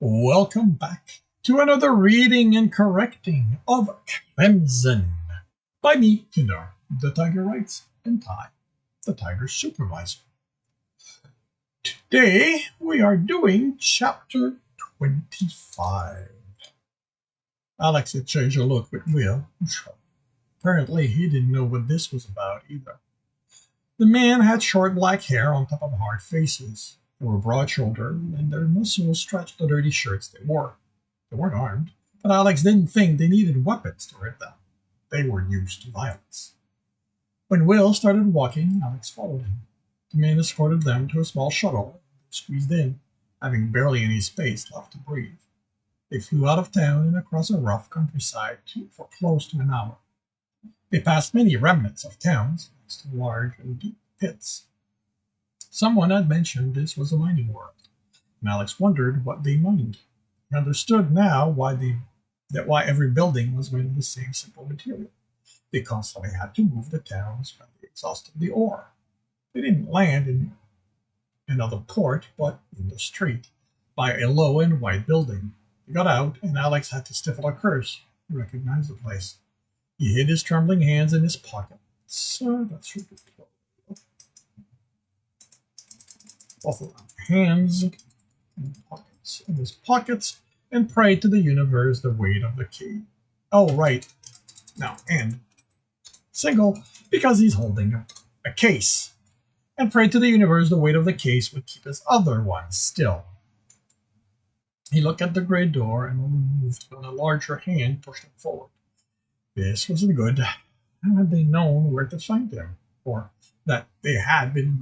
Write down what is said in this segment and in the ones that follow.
Welcome back to another reading and correcting of Clemson by me, Kindar, the Tiger Writes, and Ty, the Tiger Supervisor. Today we are doing chapter 25. Alex exchanged a look with Will. Apparently he didn't know what this was about either. The men had short black hair on top of hard faces. They were broad-shouldered, and their muscles stretched the dirty shirts they wore. They weren't armed, but Alex didn't think they needed weapons to hurt them. They were used to violence. When Will started walking, Alex followed him. The man escorted them to a small shuttle. They squeezed in, having barely any space left to breathe. They flew out of town and across a rough countryside for close to an hour. They passed many remnants of towns, next to large and deep pits. Someone had mentioned this was a mining world, and Alex wondered what they mined. He understood now why every building was made of the same simple material. They constantly had to move the towns when they exhausted the ore. They didn't land in another port, but in the street, by a low and wide building. They got out, and Alex had to stifle a curse. He recognized the place. He hid his trembling hands in his pockets. That should be close. Both of them, hands in his pockets, and prayed to the universe the weight of the key. Oh, right. Now, and single, because he's holding a case. And prayed to the universe the weight of the case would keep his other one still. He looked at the gray door and only moved when a larger hand pushed him forward. This wasn't good. How had they known where to find him, or that he had been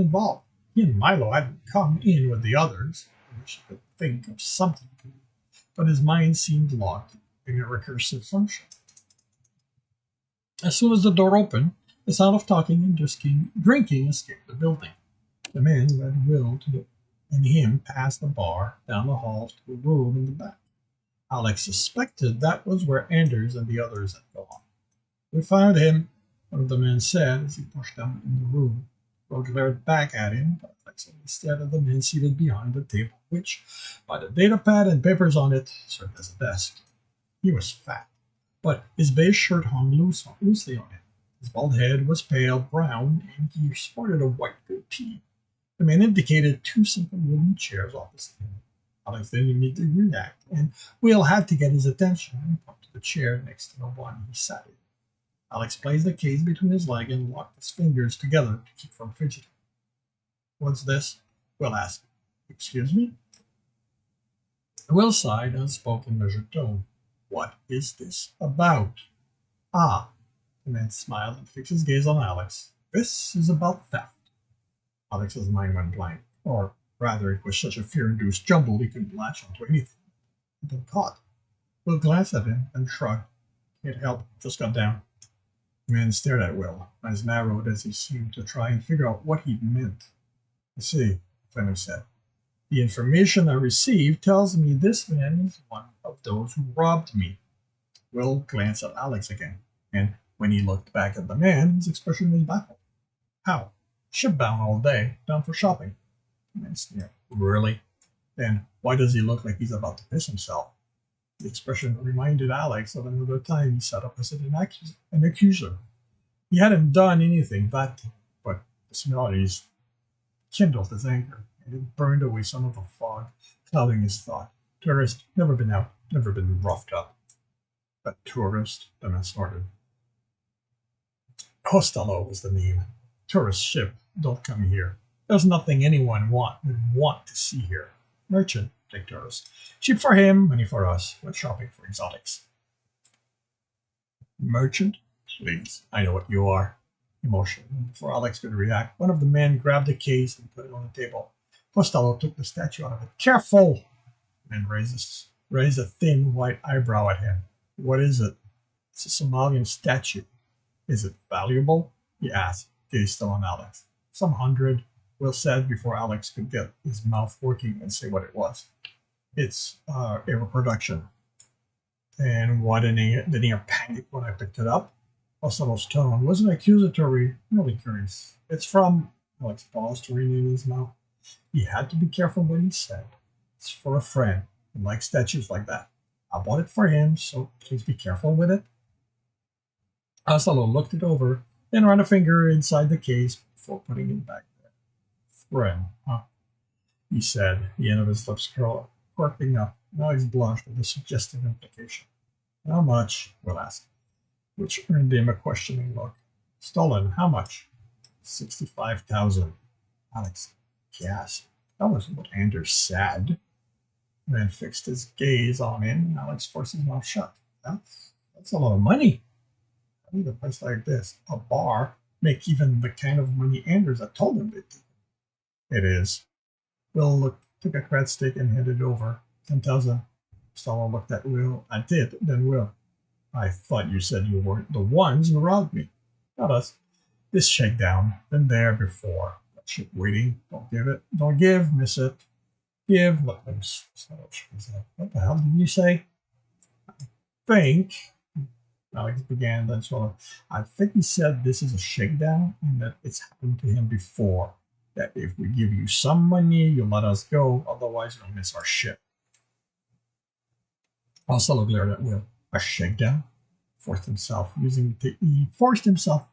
involved? He and Milo hadn't come in with the others. I wish he could think of something to do, but his mind seemed locked in a recursive function. As soon as the door opened, the sound of talking and drinking escaped the building. The man led Will and him past the bar, down the hall to a room in the back. Alex suspected that was where Anders and the others had gone. "We found him," one of the men said as he pushed them in the room. Will glared back at him, but Alex only stared at the man seated behind the table, which, by the data pad and papers on it, served as a desk. He was fat, but his beige shirt hung loosely on him. His bald head was pale brown, and he sported a white goatee. The man indicated two simple wooden chairs opposite him. Alex didn't need to react, and Will had to get his attention and pointed to the chair next to the one he sat in. Alex placed the case between his legs and locked his fingers together to keep from fidgeting. "What's this?" Will asked. "Excuse me?" Will sighed and spoke in measured tone. "What is this about?" "Ah." The man smiled and fixed his gaze on Alex. "This is about theft." Alex's mind went blank, or rather, it was such a fear-induced jumble he couldn't latch onto anything. He'd been caught. Will glanced at him and shrugged. "Can't help, just got down." The man stared at Will, eyes narrowed as he seemed to try and figure out what he meant. "I see," finally said. "The information I received tells me this man is one of those who robbed me." Will glanced at Alex again, and when he looked back at the man, his expression was baffled. "How? Shipbound all day, down for shopping." The man sneered. "Really? Then why does he look like he's about to piss himself?" The expression reminded Alex of another time he sat opposite an accuser. He hadn't done anything that time, but the similarities kindled his anger, and it burned away some of the fog clouding his thought. "Tourist, never been out, never been roughed up." "A tourist?" the man snorted. Costello was the name. "Tourist ship, don't come here. There's nothing anyone would want to see here. Merchant, take tourist. Cheap for him, money for us. We're shopping for exotics." "Merchant? Please, I know what you are." Emotion. Before Alex could react, one of the men grabbed the case and put it on the table. Costello took the statue out of it. "Careful!" The man raised a thin white eyebrow at him. "What is it?" "It's a Somalian statue." "Is it valuable?" he asked, gaze still on Alex. "Some $100," Will said before Alex could get his mouth working and say what it was. "It's a reproduction." "And why didn't he panic when I picked it up?" Costello's tone wasn't accusatory, merely curious. "It's from—" Alex paused to rename his mouth. He had to be careful what he said. It's for a friend who likes statues like that. I bought it for him, so please be careful with it. Costello looked it over, then ran a finger inside the case before putting it back there. Friend, huh? He said, the end of his lips quirking up. Alex blushed at the suggestive implication. How much? Will asked, which earned him a questioning look. Stolen, how much? 65,000. Alex gasped. That was what Anders said. The man fixed his gaze on him, and Alex forced his mouth shut. That's a lot of money. I need a place like this. A bar make even the kind of money Anders had told him they'd take. It is. Will took a cred stick and handed it over. 10,000. Stella looked at Will. I did, then Will. I thought you said you weren't the ones who robbed me. Not us. This shakedown. Been there before. That shit waiting. Don't give it. Don't give. Miss it. Give. What the hell did you say? I think. Alex began, then swallowed. I think he said this is a shakedown and that it's happened to him before. That if we give you some money, you'll let us go. Otherwise, you'll miss our ship. Costello glared at Will. A shakedown? He forced himself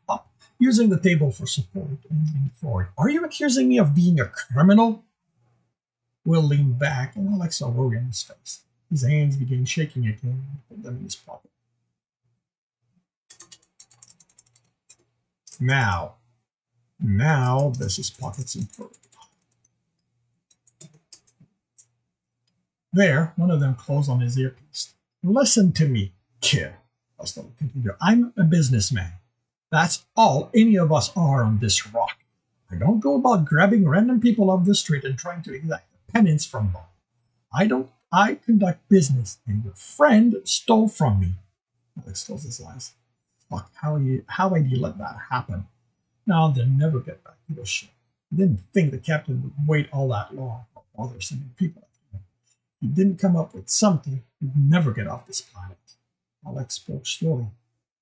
up, using the table for support and leaned forward. Are you accusing me of being a criminal? Will leaned back, and Alex saw worry in his face. His hands began shaking again, and put them in his pocket. Now this is pockets improved. There, one of them closed on his earpiece. Listen to me, kid. Costello continued. I'm a businessman. That's all any of us are on this rock. I don't go about grabbing random people off the street and trying to exact a penance from them. I conduct business, and your friend stole from me. Alex closed his eyes. Fuck, how had he let that happen? Now they'll never get back to the ship. He didn't think the captain would wait all that long or bother sending people after him. He didn't come up with something, he'd never get off this planet. Alex spoke slowly.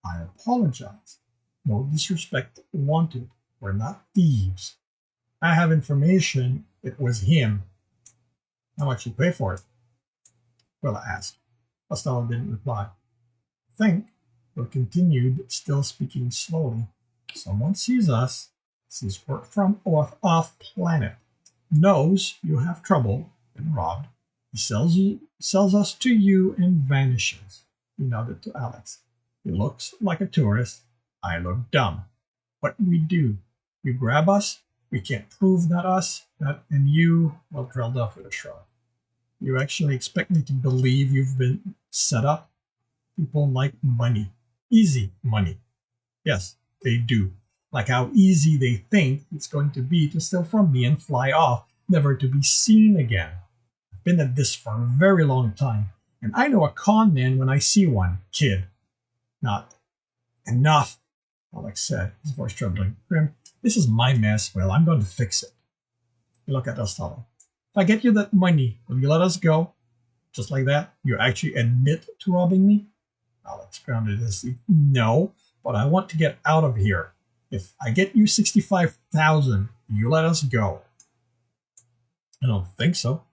I apologize. No disrespect wanted. We're not thieves. I have information. It was him. How much you pay for it? Well, I asked. Costello didn't reply. Think. Will continued, still speaking slowly. Someone sees us, sees we're from off planet, knows you have trouble, been robbed. He sells us to you and vanishes. He nodded to Alex. He looks like a tourist. I look dumb. What we do? You grab us. We can't prove not us, and you, well, trailed off with a shrug. You actually expect me to believe you've been set up? People like money. Easy money. Yes, they do. Like how easy they think it's going to be to steal from me and fly off, never to be seen again. I've been at this for a very long time, and I know a con man when I see one, kid. Not enough, Alex said, his voice trembling. Grim, this is my mess. Well, I'm going to fix it. You look at Costello. If I get you that money, will you let us go? Just like that? You actually admit to robbing me? Alex grounded his teeth. No, but I want to get out of here. If I get you 65,000, you let us go. I don't think so.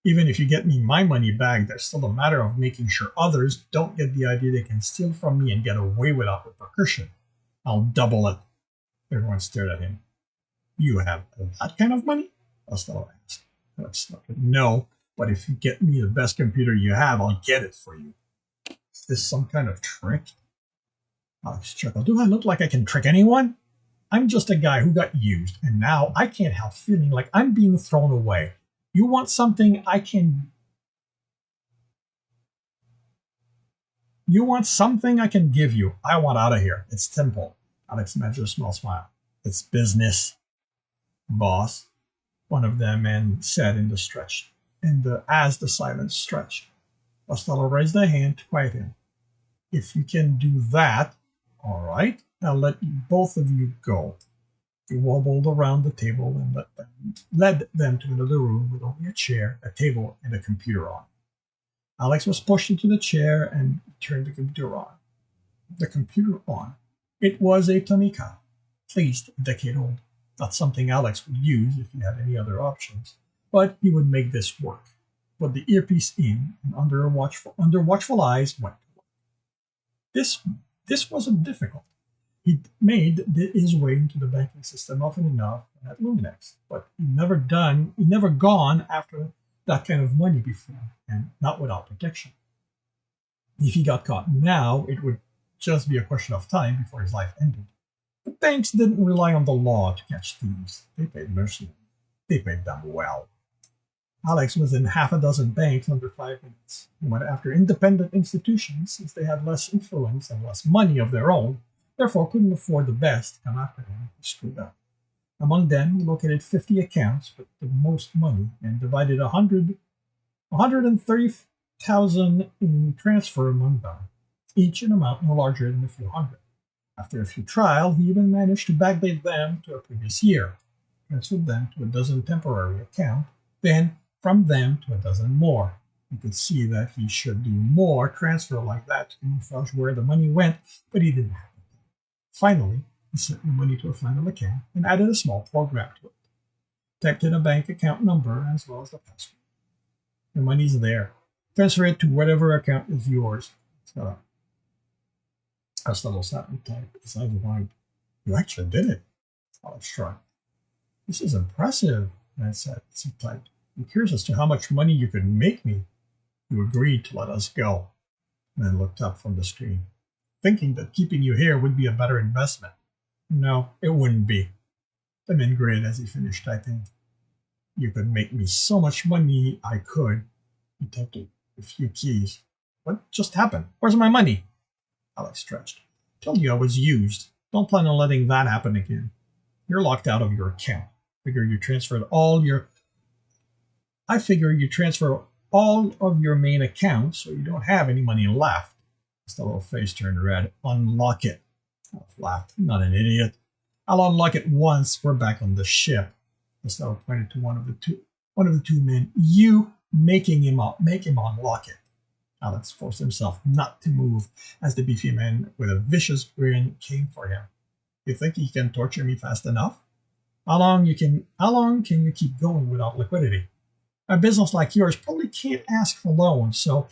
Even if you get me my money back, there's still a matter of making sure others don't get the idea they can steal from me and get away without repercussion. I'll double it. Everyone stared at him. You have that kind of money? Costello asked. Alex nodded. No, but if you get me the best computer you have, I'll get it for you. Is this some kind of trick? Alex chuckled. Do I look like I can trick anyone? I'm just a guy who got used, and now I can't help feeling like I'm being thrown away. You want something I can... You want something I can give you. I want out of here. It's simple. Alex managed a small smile. It's business, boss. One of them men said in the stretch, as the silence stretched. Costello raised a hand to quiet him. If you can do that, all right, I'll let both of you go. He wobbled around the table and led them to another room with only a chair, a table, and a computer on. Alex was pushed into the chair and turned the computer on. The computer on. It was a Tonica, at least a decade old. Not something Alex would use if he had any other options, but he would make this work. put the earpiece in, and under watchful eyes went. This this wasn't difficult. He made his way into the banking system often enough at Luminex, but he never gone after that kind of money before, and not without protection. If he got caught now, it would just be a question of time before his life ended. The banks didn't rely on the law to catch thieves. They paid mercenaries. They paid them well. Alex was in half a dozen banks under 5 minutes. He went after independent institutions since they had less influence and less money of their own, therefore couldn't afford the best to come after him if he screwed up. Among them, he located 50 accounts with the most money and divided 130,000 in transfer among them, each an amount no larger than a few hundred. After a few trials, he even managed to backdate them to a previous year, transferred them to a dozen temporary accounts, then from them to a dozen more. You could see that he should do more transfer like that to camouflage where the money went, but he didn't have it. Finally, he sent the money to a final account and added a small program to it. Typed in a bank account number as well as the password. The money's there. Transfer it to whatever account is yours. So, Costello sat and typed his eyes wide. You actually did it. Alex shrugged. This is impressive, I said as he typed. I'm curious as to how much money you could make me. You agreed to let us go, and then looked up from the screen, thinking that keeping you here would be a better investment. No, it wouldn't be. The man grinned as he finished typing. You could make me so much money I could. He typed a few keys. What just happened? Where's my money? Alex stretched. Told you I was used. Don't plan on letting that happen again. You're locked out of your account. I figure you transfer all of your main accounts so you don't have any money left. The little face turned red. Unlock it. I laughed. I'm not an idiot. I'll unlock it once we're back on the ship. Costello pointed to one of the two men. You make him unlock it. Alex forced himself not to move as the beefy man with a vicious grin came for him. You think you can torture me fast enough? How long can you keep going without liquidity? A business like yours probably can't ask for loans, so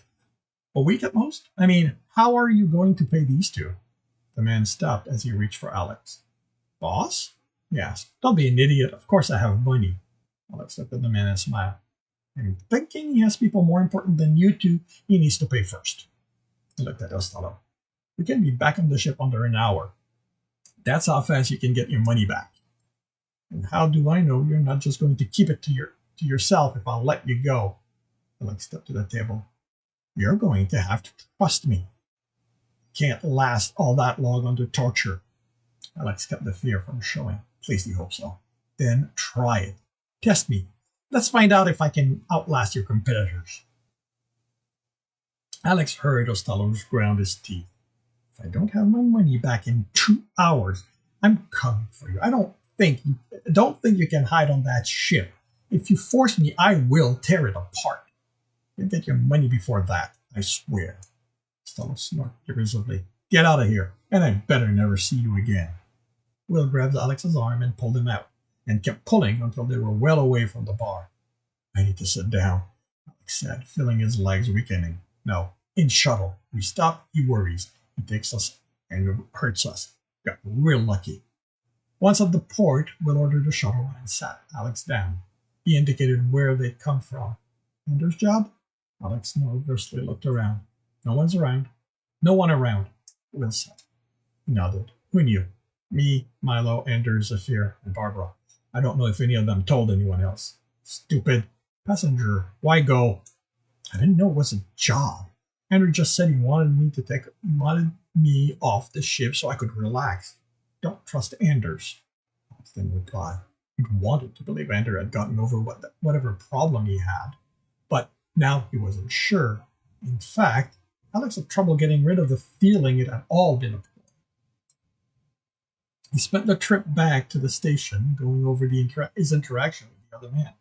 a week at most? I mean, how are you going to pay these two? The man stopped as he reached for Alex. Boss? He asked. Don't be an idiot. Of course I have money. Alex looked at the man and smiled. I'm thinking he has people more important than you two. He needs to pay first. He looked at Costello. We can be back on the ship under an hour. That's how fast you can get your money back. And how do I know you're not just going to keep it to yourself if I'll let you go? Alex stepped to the table. You're going to have to trust me. Can't last all that long under torture. Alex kept the fear from showing. Please, you hope so. Then try it. Test me. Let's find out if I can outlast your competitors. Alex heard Costello ground his teeth. If I don't have my money back in 2 hours, I'm coming for you. Don't think you can hide on that ship. If you force me, I will tear it apart. You'll get your money before that, I swear. Costello snorted derisively. Get out of here, and I better never see you again. Will grabbed Alex's arm and pulled him out, and kept pulling until they were well away from the bar. I need to sit down, Alex said, feeling his legs weakening. No, in shuttle. We stop, he worries. He takes us and hurts us. Got real lucky. Once at the port, Will ordered a shuttle and sat Alex down. He indicated where they'd come from. Ender's job? Alex nervously looked around. No one's around. No one around, Will said. He nodded. Who knew? Me, Milo, Ender, Zephyr, and Barbara. I don't know if any of them told anyone else. Stupid. Passenger. Why go? I didn't know it was a job. Ender just said he wanted me off the ship so I could relax. Don't trust Anders. Alex didn't reply. He'd wanted to believe Ender had gotten over whatever problem he had, but now he wasn't sure. In fact, Alex had trouble getting rid of the feeling it had all been a ploy. He spent the trip back to the station going over his interaction with the other man.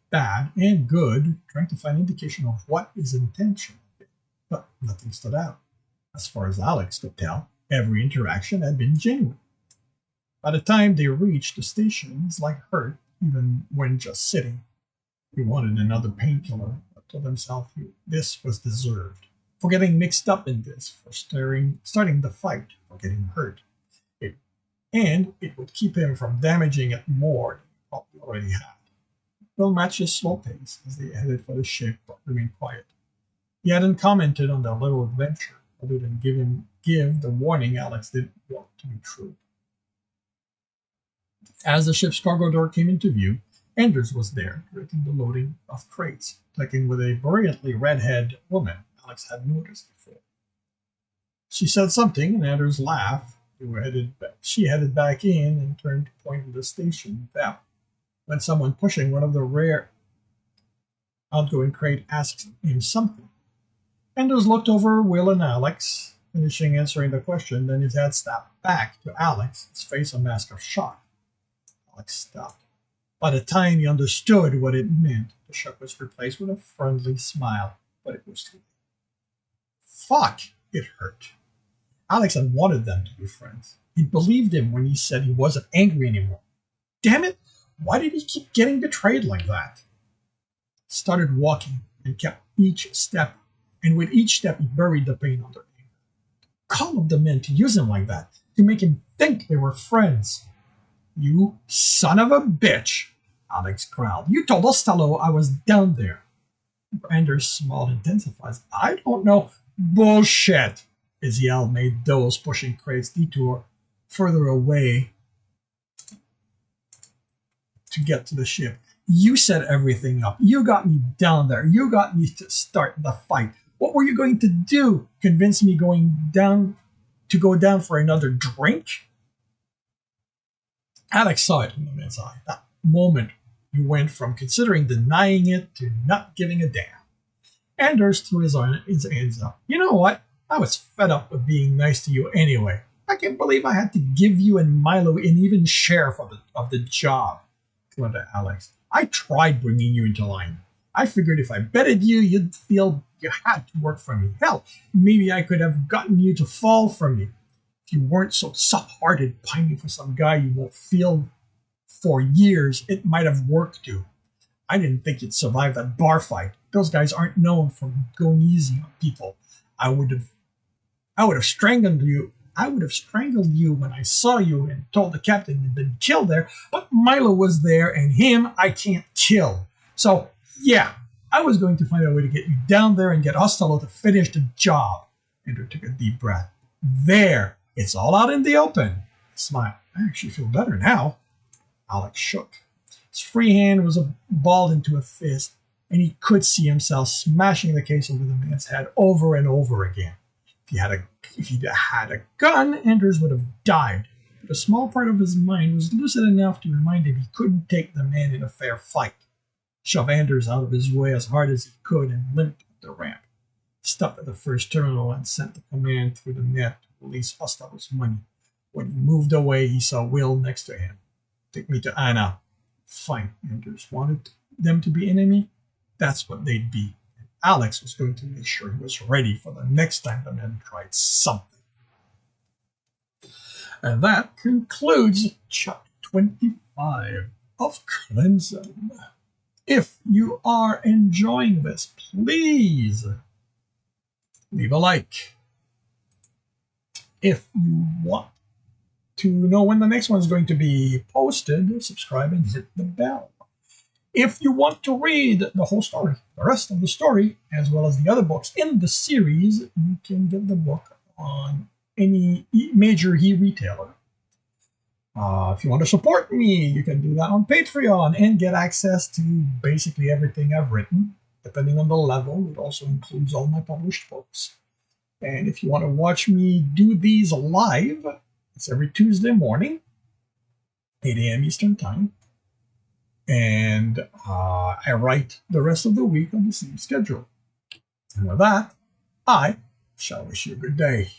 Bad and good, trying to find indication of what his intention had been, but nothing stood out. As far as Alex could tell, every interaction had been genuine. By the time they reached the station, his leg hurt, even when just sitting. He wanted another painkiller, but told himself this was deserved. For getting mixed up in this, for starting the fight, for getting hurt. And it would keep him from damaging it more than he already had. Will matched his slow pace as they headed for the ship, but remained quiet. He hadn't commented on their little adventure, other than give the warning Alex didn't want to be true. As the ship's cargo door came into view, Anders was there, directing the loading of crates, talking with a brilliantly red-haired woman Alex had noticed before. She said something, and Anders laughed. She headed back in and turned to point at the station bell when someone pushing one of the rare outgoing crate asked him something. Anders looked over Will and Alex, finishing answering the question, then his head snapped back to Alex, his face a mask of shock. Alex stopped. By the time he understood what it meant, the shock was replaced with a friendly smile, but it was too late. Fuck, it hurt. Alex had wanted them to be friends. He believed him when he said he wasn't angry anymore. Damn it, why did he keep getting betrayed like that? He started walking and kept each step, and with each step he buried the pain under anger. Call up the men to use him like that, to make him think they were friends. You son of a bitch, Alex growled. You told Ostello I was down there. Anders' smile intensifies. I don't know. Bullshit. His yell made those pushing crates detour further away to get to the ship. You set everything up. You got me down there. You got me to start the fight. What were you going to do? Convince me go down for another drink? Alex saw it in the man's eye. That moment, he went from considering denying it to not giving a damn. Anders threw his hands up. You know what? I was fed up with being nice to you anyway. I can't believe I had to give you and Milo an even share of the job, grunted Alex. I tried bringing you into line. I figured if I betted you, you'd feel you had to work for me. Hell, maybe I could have gotten you to fall for me. If you weren't so soft-hearted pining for some guy you won't feel for years, it might have worked too. I didn't think you'd survive that bar fight. Those guys aren't known for going easy on people. I would have strangled you. I would have strangled you when I saw you and told the captain you'd been killed there, but Milo was there and him I can't kill. So, yeah, I was going to find a way to get you down there and get Ostello to finish the job. Andrew took a deep breath. There, it's all out in the open. Smile. I actually feel better now. Alex shook. His free hand was balled into a fist, and he could see himself smashing the case over the man's head over and over again. If he'd had a gun, Anders would have died. But a small part of his mind was lucid enough to remind him he couldn't take the man in a fair fight. Shove Anders out of his way as hard as he could and limped up the ramp. He stopped at the first terminal and sent the command through the net to release Ostello's money. When he moved away, he saw Will next to him. Take me to Anna. Fine. Anders wanted them to be enemy. That's what they'd be. Alex was going to make sure he was ready for the next time the men tried something. And that concludes chapter 25 of Crimson. If you are enjoying this, please leave a like. If you want to know when the next one is going to be posted, subscribe and hit the bell. If you want to read the whole story, the rest of the story, as well as the other books in the series, you can get the book on any major e-retailer. If you want to support me, you can do that on Patreon and get access to basically everything I've written, depending on the level. It also includes all my published books. And if you want to watch me do these live, it's every Tuesday morning, 8 a.m. Eastern Time. And I write the rest of the week on the same schedule. And with that, I shall wish you a good day.